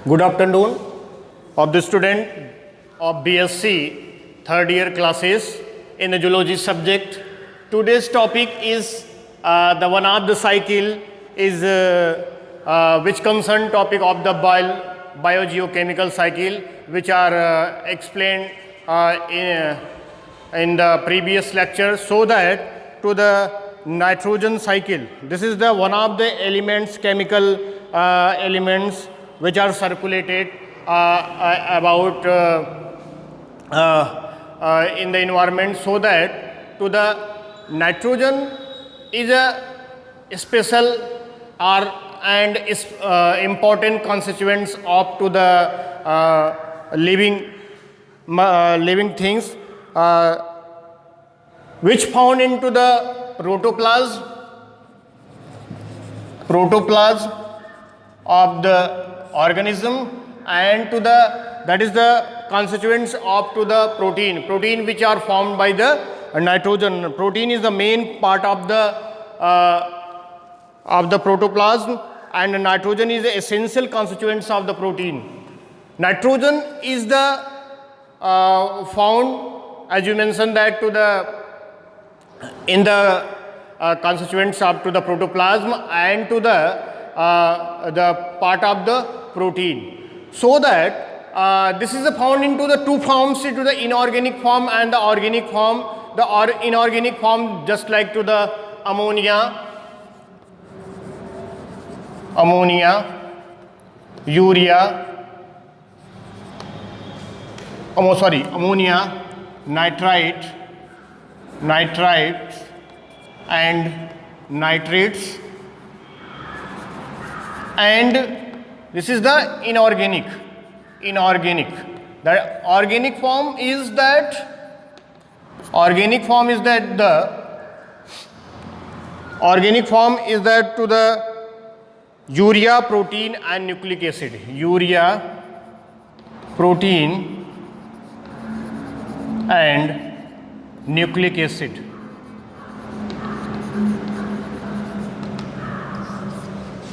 Good afternoon of the student of BSc third year classes in the geology subject. Today's topic is the one of the cycle is which concern topic of the biogeochemical cycle, which are explained in the previous lecture. So that to the nitrogen cycle, this is the one of the elements, chemical elements which are circulated about in the environment, so that to the nitrogen is a special or and is important constituents of to the living things which found into the protoplasm of the organism, and to the that is the constituents of to the protein which are formed by the nitrogen. Protein is the main part of the protoplasm, and nitrogen is the essential constituents of the protein. Nitrogen is the found, as you mentioned, that to the in the constituents up to the protoplasm and to the part of the protein. So that this is found into the two forms, into the inorganic form and the organic form. The inorganic form, just like to the ammonia, urea, ammonia, nitrites and nitrates, and this is the inorganic. The organic form is that to the urea, protein and nucleic acid. Urea, protein and nucleic acid.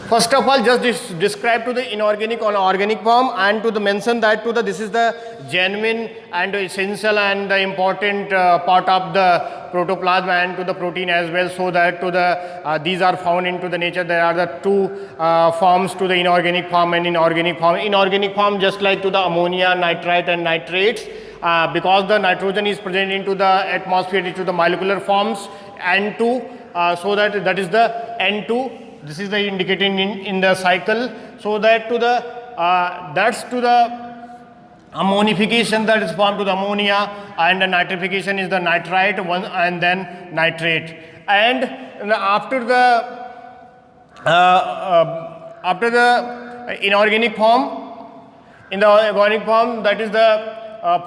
First of all, just describe to the inorganic or organic form, and to the mention that to the this is the genuine and essential and the important part of the protoplasm and to the protein as well. So that to the these are found into the nature. There are the two forms to the inorganic form and inorganic form. Inorganic form, just like to the ammonia, nitrite and nitrates, because the nitrogen is present into the atmosphere into the molecular forms N2, so that is the N2. This is the indicating in the cycle, so that to the that's to the ammonification that is formed to the ammonia, and the nitrification is the nitrite one and then nitrate. And after the inorganic form, in the organic form, that is the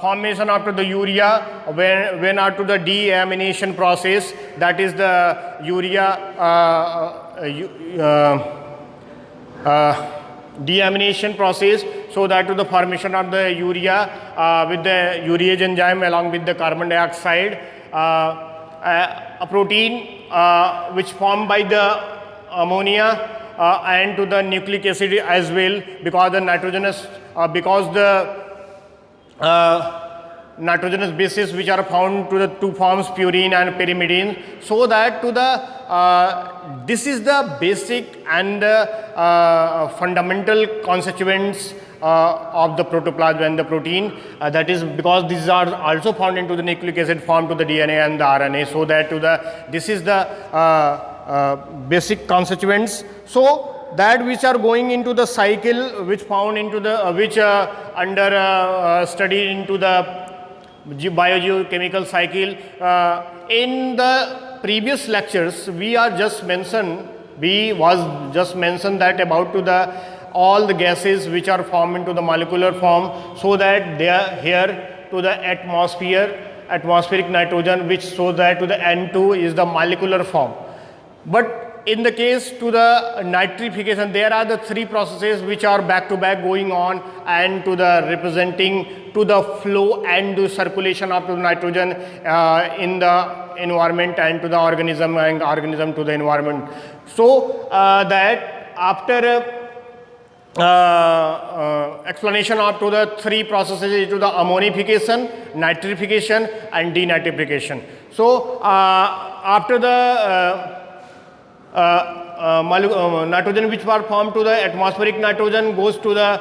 formation after the urea, when after the deamination process, that is the urea deamination process, so that to the formation of the urea with the urease enzyme along with the carbon dioxide, a protein which formed by the ammonia and to the nucleic acid as well, because the nitrogenous nitrogenous bases which are found to the two forms, purine and pyrimidine. So that to the this is the basic and fundamental constituents of the protoplasm and the protein. That is because these are also found into the nucleic acid form to the DNA and the RNA. So that to the this is the basic constituents. So that which are going into the cycle, which found into the which under study into the biogeochemical cycle. In the previous lectures, we was just mentioned that about to the all the gases which are formed into the molecular form, so that they are here to the atmospheric nitrogen, which so that to the N2 is the molecular form. But in the case to the nitrification, there are the three processes which are back to back going on, and to the representing to the flow and the circulation of the nitrogen in the environment and to the organism and organism to the environment. So that after explanation of to the three processes to the ammonification, nitrification and denitrification. So after the nitrogen which were formed to the atmospheric nitrogen goes to the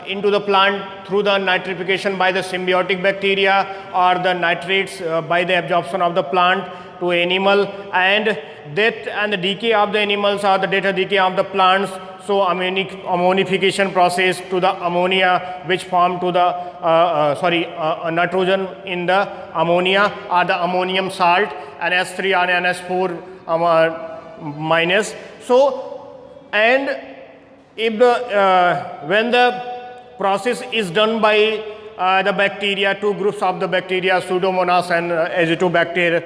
into the plant through the nitrification by the symbiotic bacteria or the nitrates by the absorption of the plant to animal, and death and the decay of the animals or the death or decay of the plants. So ammonification process to the ammonia which form to the nitrogen in the ammonia or the ammonium salt, NH3 or NH4 minus. So and if the when the process is done by the bacteria, two groups of the bacteria, Pseudomonas and Azotobacter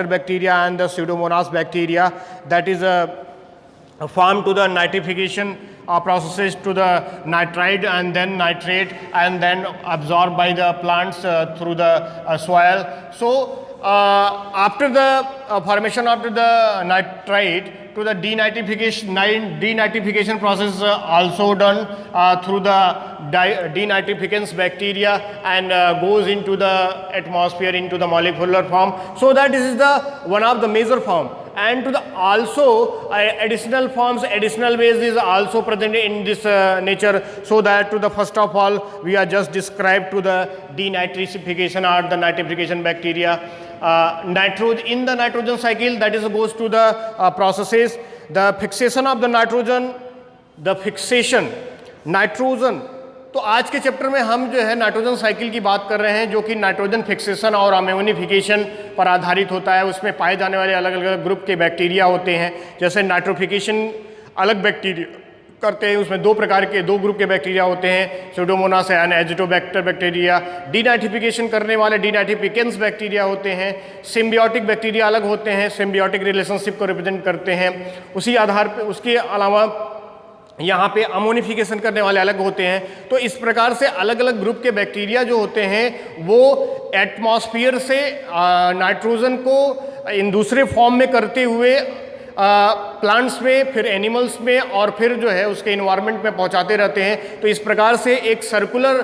bacteria and the Pseudomonas bacteria, that is formed to the nitrification processes to the nitride and then nitrate and then absorbed by the plants through the soil. So after the formation of the nitrite to the denitrification process also done through the denitrificants bacteria and goes into the atmosphere into the molecular form. So that this is the one of the major form, and to the also additional forms, additional ways is also present in this nature. So that to the first of all we are just described to the denitrification or the nitrification bacteria. In the nitrogen cycle, that is goes to the processes, the fixation of the nitrogen, the fixation nitrogen. तो आज के chapter में हम जो है nitrogen cycle की बात कर रहे हैं, जो कि नाइट्रोजन फिक्सेशन और अमोनिफिकेशन पर आधारित होता है. उसमें पाए जाने वाले अलग अलग ग्रुप के बैक्टीरिया होते हैं. जैसे नाइट्रोफिकेशन अलग बैक्टीरिया करते हैं, उसमें दो ग्रुप के बैक्टीरिया होते हैं, Pseudomonas and Azotobacter bacteria. Denitrification करने वाले डीनाइट्रिफिकेंस बैक्टीरिया होते हैं. सिम्बियोटिक बैक्टीरिया अलग होते हैं, सिम्बियोटिक रिलेशनशिप को रिप्रेजेंट करते हैं. उसी आधार पर उसके अलावा यहाँ पे अमोनिफिकेशन करने वाले अलग होते हैं. तो इस प्रकार से अलग अलग ग्रुप के बैक्टीरिया जो होते हैं वो एटमॉस्फेयर से नाइट्रोजन को इन दूसरे फॉर्म में करते हुए प्लांट्स में, फिर एनिमल्स में और फिर जो है उसके इन्वायरमेंट में पहुंचाते रहते हैं. तो इस प्रकार से एक सर्कुलर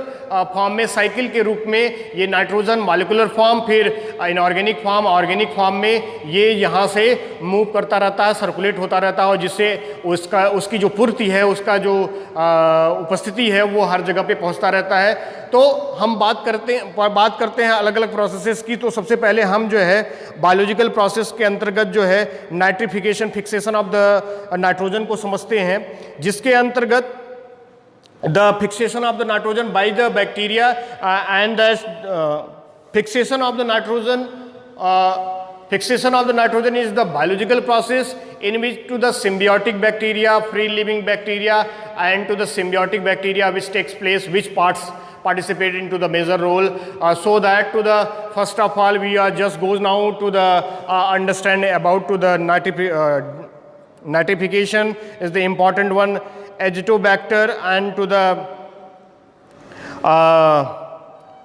फॉर्म में, साइकिल के रूप में ये नाइट्रोजन मॉलिक्यूलर फॉर्म, फिर इनऑर्गेनिक फॉर्म, ऑर्गेनिक फॉर्म में ये यहाँ से मूव करता रहता है, सर्कुलेट होता रहता है, और जिससे उसकी जो पूर्ति है, उसका जो उपस्थिति है वो हर जगह पे पहुँचता रहता है. तो हम बात करते हैं अलग अलग प्रोसेसेस की. तो सबसे पहले हम जो है बायोलॉजिकल प्रोसेस के अंतर्गत जो है nitrification, fixation of the nitrogen को समझते हैं, जिसके अंतर्गत the fixation of the nitrogen by the bacteria and the fixation of the nitrogen. Fixation of the nitrogen is the biological process in which to the symbiotic bacteria, free living bacteria, and to the symbiotic bacteria which takes place, which parts participate into the major role. So that to the first of all we are just goes now to the understand about to the nitrification is the important one, Azotobacter, and to the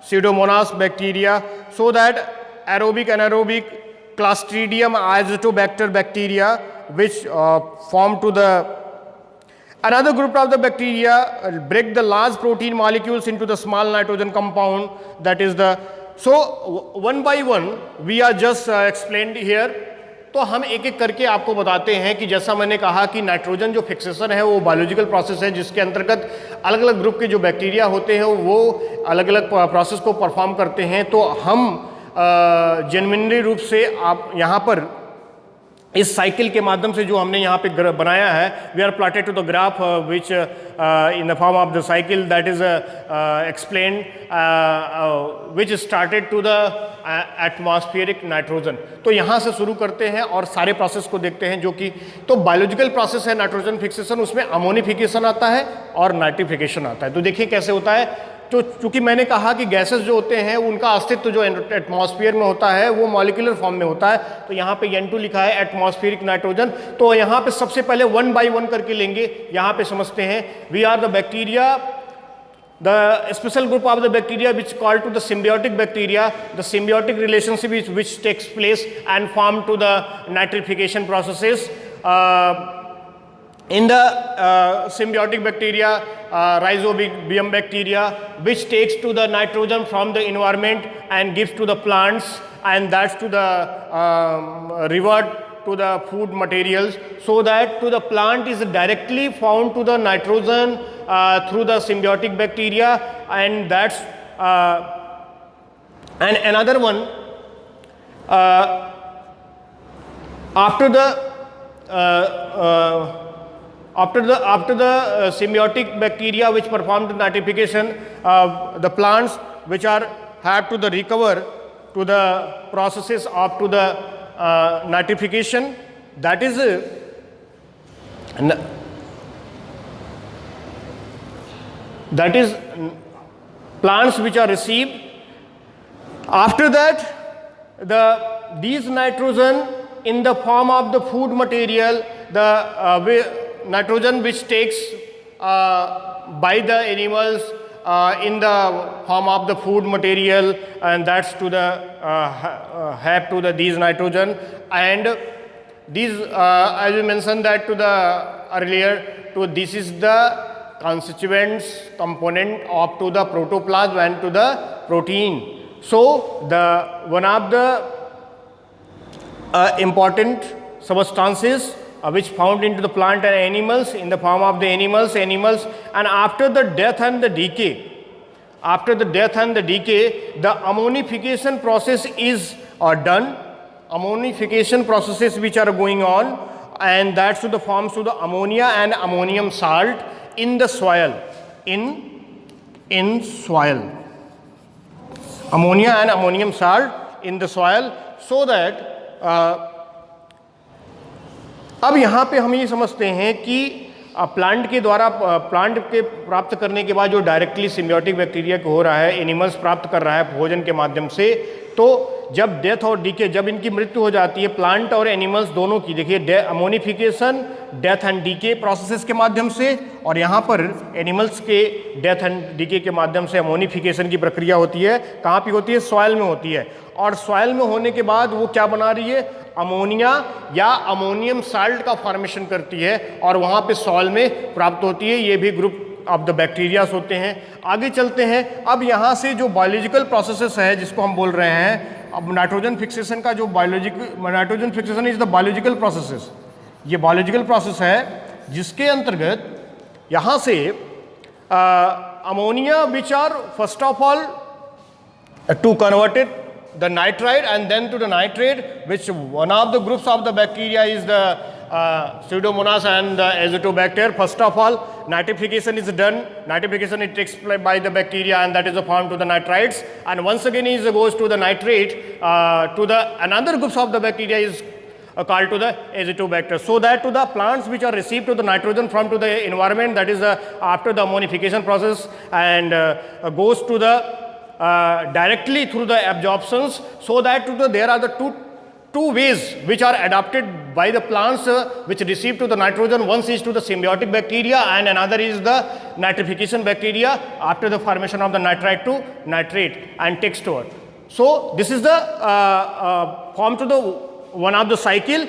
Pseudomonas bacteria. So that aerobic, anaerobic, Clostridium azotobacter bacteria which form to the another group of the bacteria break the large protein molecules into the small nitrogen compound, that is the. So one by one we are just explained here. तो हम एक एक करके आपको बताते हैं कि जैसा मैंने कहा कि नाइट्रोजन जो फिक्सेशन है वो बायोलॉजिकल प्रोसेस है, जिसके अंतर्गत अलग अलग ग्रुप के जो बैक्टीरिया होते हैं वो अलग अलग प्रोसेस को परफॉर्म करते हैं. तो हम जेन्युइनली रूप से आप यहाँ पर इस साइकिल के माध्यम से जो हमने यहाँ पे बनाया है, we are plotted to the graph which in the form of the cycle that is explained which started to the atmospheric nitrogen. तो यहाँ से शुरू करते हैं और सारे प्रोसेस को देखते हैं, जो कि तो बायोलॉजिकल प्रोसेस है नाइट्रोजन फिक्सेशन. उसमें अमोनिफिकेशन आता है और नाइट्रिफिकेशन आता है. तो देखिए कैसे होता है. तो चूंकि मैंने कहा कि गैसेस जो होते हैं उनका अस्तित्व जो एटमॉस्फेयर में होता है वो मॉलिक्यूलर फॉर्म में होता है. तो यहाँ पे N2 लिखा है, एटमॉस्फेरिक नाइट्रोजन. तो यहाँ पे सबसे पहले वन बाय वन करके लेंगे. यहाँ पे समझते हैं we are the bacteria, the special group of the bacteria which called to the symbiotic bacteria. The symbiotic relationship which takes place and form to the nitrification processes. in the symbiotic bacteria, rhizobium bacteria, which takes to the nitrogen from the environment and gives to the plants, and that's to the revert to the food materials, so that to the plant is directly found to the nitrogen through the symbiotic bacteria, and that's and another one, after the symbiotic bacteria which perform the nitrification, the plants which are have to the recover to the processes up to the nitrification, that is plants which are received. After that, these nitrogen in the form of the food material, the nitrogen which takes by the animals in the form of the food material, and that's to the have to the these nitrogen, and these as we mentioned that to the earlier, to this is the constituents component of to the protoplasm and to the protein. So the one of the important substances which found into the plant and animals in the form of the animals, and after the death and the decay, the ammonification process is done. Ammonification processes which are going on, and that's to the forms to the ammonia and ammonium salt in the soil, in soil, ammonia and ammonium salt in the soil, so that अब यहाँ पे हम ये समझते हैं कि plant के द्वारा प्लांट के प्राप्त करने के बाद जो डायरेक्टली सिम्बियोटिक बैक्टीरिया को हो रहा है, एनिमल्स प्राप्त कर रहा है भोजन के माध्यम से, तो जब डेथ और डीके, जब इनकी मृत्यु हो जाती है प्लांट और एनिमल्स दोनों की, देखिए ammonification death and decay processes के माध्यम से, और यहाँ पर एनिमल्स के डेथ एंड डीके के माध्यम से अमोनिफिकेशन की प्रक्रिया होती है। कहाँ पे होती है? सॉइल में होती है। और सॉइल में होने के बाद वो क्या बना रही है? अमोनिया या अमोनियम साल्ट का फॉर्मेशन करती है और वहाँ पे सॉइल में प्राप्त होती है। ये भी ग्रुप ऑफ द बैक्टीरियाज होते हैं। आगे चलते हैं। अब यहाँ से जो बायोलॉजिकल प्रोसेसेस है जिसको हम बोल रहे हैं, अब नाइट्रोजन फिक्सेशन का जो nitrogen fixation is the biological processes, ये बायोलॉजिकल प्रोसेस है जिसके अंतर्गत यहाँ से ammonia which are first of all to converted the nitrite and then to the nitrate, which one of the groups of the bacteria is the Pseudomonas and the Azotobacter. First of all, nitrification is done. Nitrification it takes place by the bacteria, and that is formed to the nitrites. And once again it goes to the nitrate to the another groups of the bacteria is called to the Azotobacter. So that to the plants which are received to the nitrogen from to the environment, that is after the ammonification process, and goes to the directly through the absorptions, so that there are the two ways which are adapted by the plants which receive to the nitrogen. One is to the symbiotic bacteria and another is the nitrification bacteria after the formation of the nitrite to nitrate and takes to it. So this is the form to the one of the cycle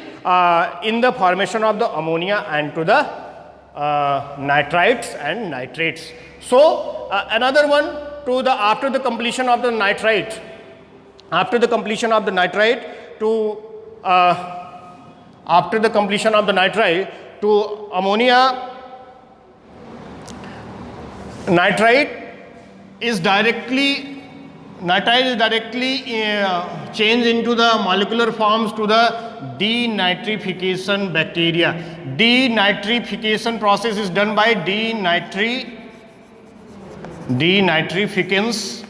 in the formation of the ammonia and to the nitrites and nitrates. So another one, to the after the completion of the nitrite, after the completion of the nitrite to ammonia, nitrite is directly changed into the molecular forms to the denitrification bacteria. Denitrification process is done by denitrificans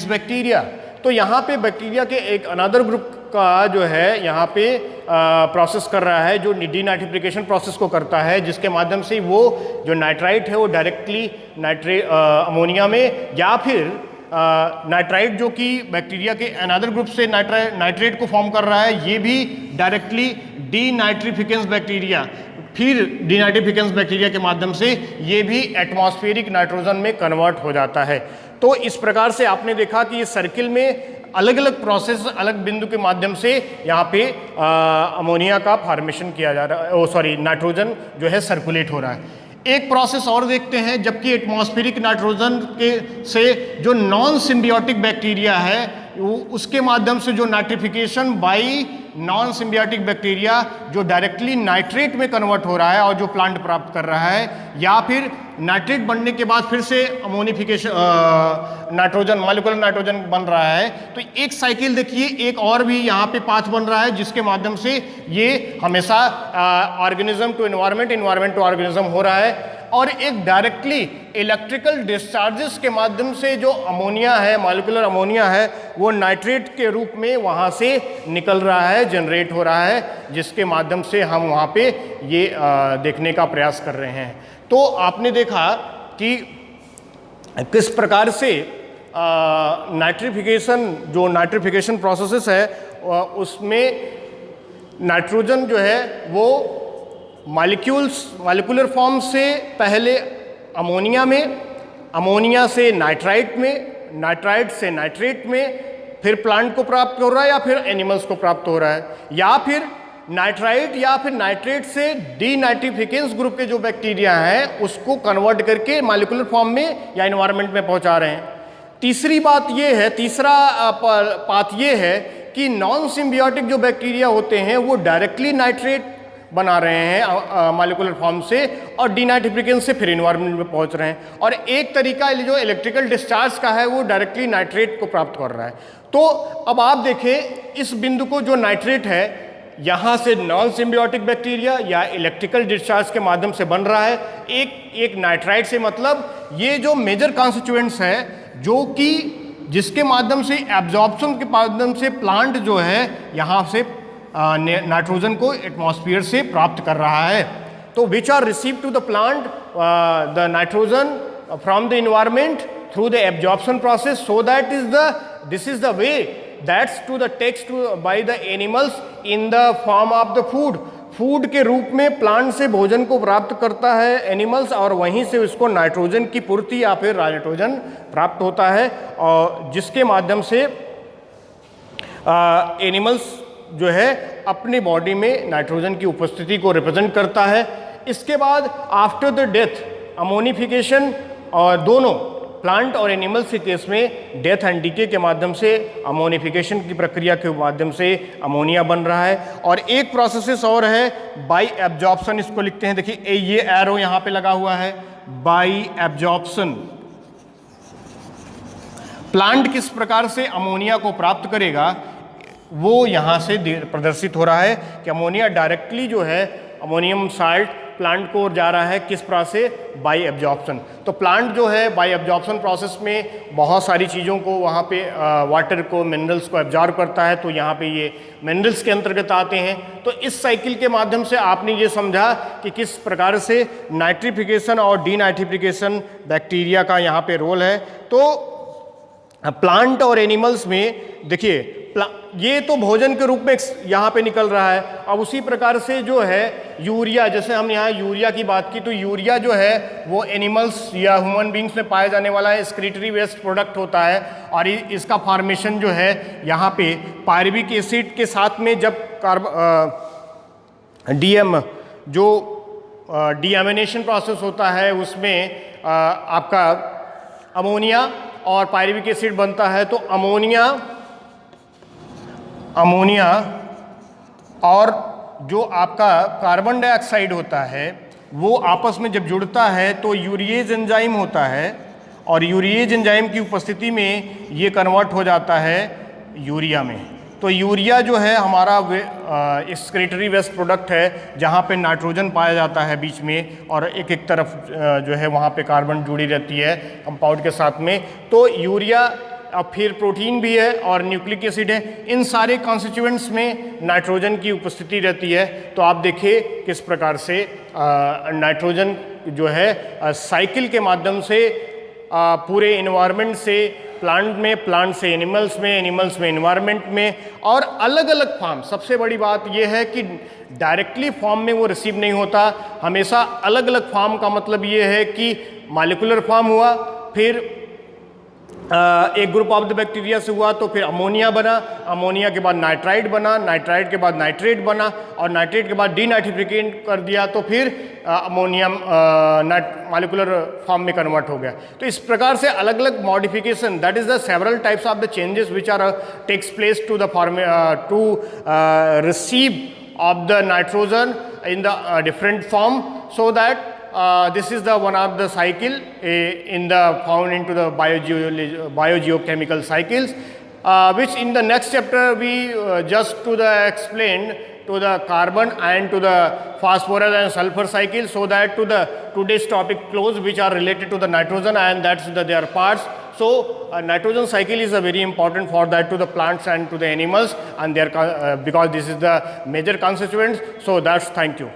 bacteria. तो यहाँ पे bacteria के एक another group का जो है यहाँ पे प्रोसेस कर रहा है, जो डीनाइट्रिफिकेशन प्रोसेस को करता है, जिसके माध्यम से वो जो नाइट्राइट है वो डायरेक्टली अमोनिया में, या फिर नाइट्राइट जो कि बैक्टीरिया के अनदर ग्रुप से नाइट्रेट को फॉर्म कर रहा है, ये भी डायरेक्टली डीनाइट्रिफिकेंस बैक्टीरिया फिर डीनाइट्रिफिकेंस बैक्टीरिया के माध्यम से ये भी एटमॉस्फेरिक नाइट्रोजन में कन्वर्ट हो जाता है। तो इस प्रकार से आपने देखा कि इस सर्किल में अलग अलग प्रोसेस, अलग बिंदु के माध्यम से यहाँ पे अमोनिया का फॉर्मेशन किया जा रहा है, नाइट्रोजन जो है सर्कुलेट हो रहा है। एक प्रोसेस और देखते हैं, जबकि एटमॉस्फेरिक नाइट्रोजन के से जो नॉन सिम्बियोटिक बैक्टीरिया है उसके माध्यम से जो nitrification by non symbiotic bacteria जो डायरेक्टली नाइट्रेट में कन्वर्ट हो रहा है और जो प्लांट प्राप्त कर रहा है, या फिर नाइट्रेट बनने के बाद फिर से अमोनिफिकेशन नाइट्रोजन, मॉलिक्यूलर नाइट्रोजन बन रहा है। तो एक साइकिल देखिए, एक और भी यहाँ पे पाथ बन रहा है जिसके माध्यम से ये हमेशा organism to environment, environment to organism हो रहा है। और एक डायरेक्टली इलेक्ट्रिकल डिस्चार्जेस के माध्यम से जो अमोनिया है, मॉलिक्यूलर अमोनिया है, वो नाइट्रेट के रूप में वहाँ से निकल रहा है, जनरेट हो रहा है, जिसके माध्यम से हम वहाँ पे ये देखने का प्रयास कर रहे हैं। तो आपने देखा कि किस प्रकार से नाइट्रिफिकेशन प्रोसेसेस है उसमें नाइट्रोजन जो है वो मॉलिक्यूलर फॉर्म से पहले अमोनिया में, अमोनिया से नाइट्राइट में, नाइट्राइट से नाइट्रेट में, फिर प्लांट को प्राप्त हो रहा है या फिर एनिमल्स को प्राप्त हो रहा है, या फिर नाइट्राइट या फिर नाइट्रेट से डीनाइट्रिफिकेंस ग्रुप के जो बैक्टीरिया हैं उसको कन्वर्ट करके मॉलिक्यूलर फॉर्म में या एनवायरनमेंट में पहुंचा रहे हैं। तीसरी बात ये है, तीसरा बात ये है कि नॉन सिम्बियोटिक जो बैक्टीरिया होते हैं वो डायरेक्टली नाइट्रेट बना रहे हैं मॉलिक्यूलर फॉर्म से और डीनाइट्रिफिकेंस से फिर एनवायरनमेंट में पहुंच रहे हैं। और एक तरीका जो इलेक्ट्रिकल डिस्चार्ज का है वो डायरेक्टली नाइट्रेट को प्राप्त कर रहा है। तो अब आप देखें इस बिंदु को, जो नाइट्रेट है यहाँ से नॉन सिम्बियोटिक बैक्टीरिया या इलेक्ट्रिकल डिस्चार्ज के माध्यम से बन रहा है। एक नाइट्राइट से मतलब ये जो मेजर कॉन्स्टिट्यूएंट्स है जो कि जिसके माध्यम से एब्जॉर्प्शन के माध्यम से प्लांट जो है यहाँ से नाइट्रोजन को एटमॉस्फेयर से प्राप्त कर रहा है। तो which are receive to the plant the nitrogen from the environment through the absorption process, so that this is the way that's to the text by the animals in the form of the food के रूप में plant से भोजन को प्राप्त करता है animals, और वहीं से उसको नाइट्रोजन की पूर्ति या फिर नाइट्रोजन प्राप्त होता है, और जिसके माध्यम से एनिमल्स जो है अपनी बॉडी में नाइट्रोजन की उपस्थिति को रिप्रेजेंट करता है। इसके बाद आफ्टर द डेथ अमोनिफिकेशन, और दोनों प्लांट और एनिमल्स के केस में डेथ एंड डीके के माध्यम से अमोनिफिकेशन की प्रक्रिया के माध्यम से अमोनिया बन रहा है। और एक प्रोसेस और है बाई एब्जॉर्प्शन, इसको लिखते हैं, देखिए ये एरो यहाँ पे लगा हुआ है, बाई एब्जॉर्प्शन। प्लांट किस प्रकार से अमोनिया को प्राप्त करेगा वो यहाँ से प्रदर्शित हो रहा है कि अमोनिया डायरेक्टली जो है अमोनियम साल्ट प्लांट को जा रहा है, किस प्रोसेस से, बाई एब्जॉर्प्शन। तो प्लांट जो है बाई एब्जॉर्प्शन प्रोसेस में बहुत सारी चीज़ों को वहाँ पे वाटर को, मिनरल्स को एब्जॉर्ब करता है, तो यहाँ पे ये मिनरल्स के अंतर्गत आते हैं। तो इस साइकिल के माध्यम से आपने ये समझा कि किस प्रकार से नाइट्रिफिकेशन और डीनाइट्रिफिकेशन बैक्टीरिया का यहाँ पे रोल है। तो प्लांट और एनिमल्स में देखिए ये तो भोजन के रूप में यहाँ पे निकल रहा है। अब उसी प्रकार से जो है यूरिया, जैसे हम यहाँ यूरिया की बात की, तो यूरिया जो है वो एनिमल्स या ह्यूमन बींग्स में पाया जाने वाला है एक्सक्रीटरी वेस्ट प्रोडक्ट होता है, और इसका फॉर्मेशन जो है यहाँ पे पायरुविक एसिड के साथ में जब डीएमिनेशन प्रोसेस होता है उसमें आपका अमोनिया और पायरुविक एसिड बनता है। तो अमोनिया और जो आपका कार्बन डाइऑक्साइड होता है वो आपस में जब जुड़ता है तो यूरिएज एंजाइम होता है, और यूरिएज एंजाइम की उपस्थिति में ये कन्वर्ट हो जाता है यूरिया में। तो यूरिया जो है हमारा एक्सक्रीटरी वेस्ट प्रोडक्ट है जहाँ पे नाइट्रोजन पाया जाता है बीच में, और एक एक तरफ जो है वहाँ पे कार्बन जुड़ी रहती है कंपाउंड के साथ में। तो यूरिया, अब फिर प्रोटीन भी है और न्यूक्लिक एसिड है, इन सारे कॉन्स्टिट्यूएंट्स में नाइट्रोजन की उपस्थिति रहती है। तो आप देखिए किस प्रकार से नाइट्रोजन जो है साइकिल के माध्यम से पूरे इन्वायरमेंट से प्लांट में, प्लांट से एनिमल्स में, एनिमल्स में एनवायरनमेंट में, और अलग अलग फॉर्म। सबसे बड़ी बात यह है कि डायरेक्टली फॉर्म में वो रिसीव नहीं होता, हमेशा अलग अलग फॉर्म का मतलब ये है कि मॉलिक्यूलर फॉर्म हुआ, फिर एक ग्रुप ऑफ द बैक्टीरिया से हुआ तो फिर अमोनिया बना, अमोनिया के बाद नाइट्राइट बना, नाइट्राइट के बाद नाइट्रेट बना, और नाइट्रेट के बाद डीनाइट्रिफिकेट कर दिया तो फिर अमोनियम मॉलिक्यूलर फॉर्म में कन्वर्ट हो गया। तो इस प्रकार से अलग अलग modification, that is the several types of the changes which are takes place to the to receive of the nitrogen in the different form, so that this is the one of the cycle in the found into the biogeochemical cycles, which in the next chapter we just to the explain to the carbon and to the phosphorus and sulfur cycle, so that to the today's topic close, which are related to the nitrogen, and that's their parts. So nitrogen cycle is a very important for that to the plants and to the animals, and their because this is the major constituents. So that's, thank you.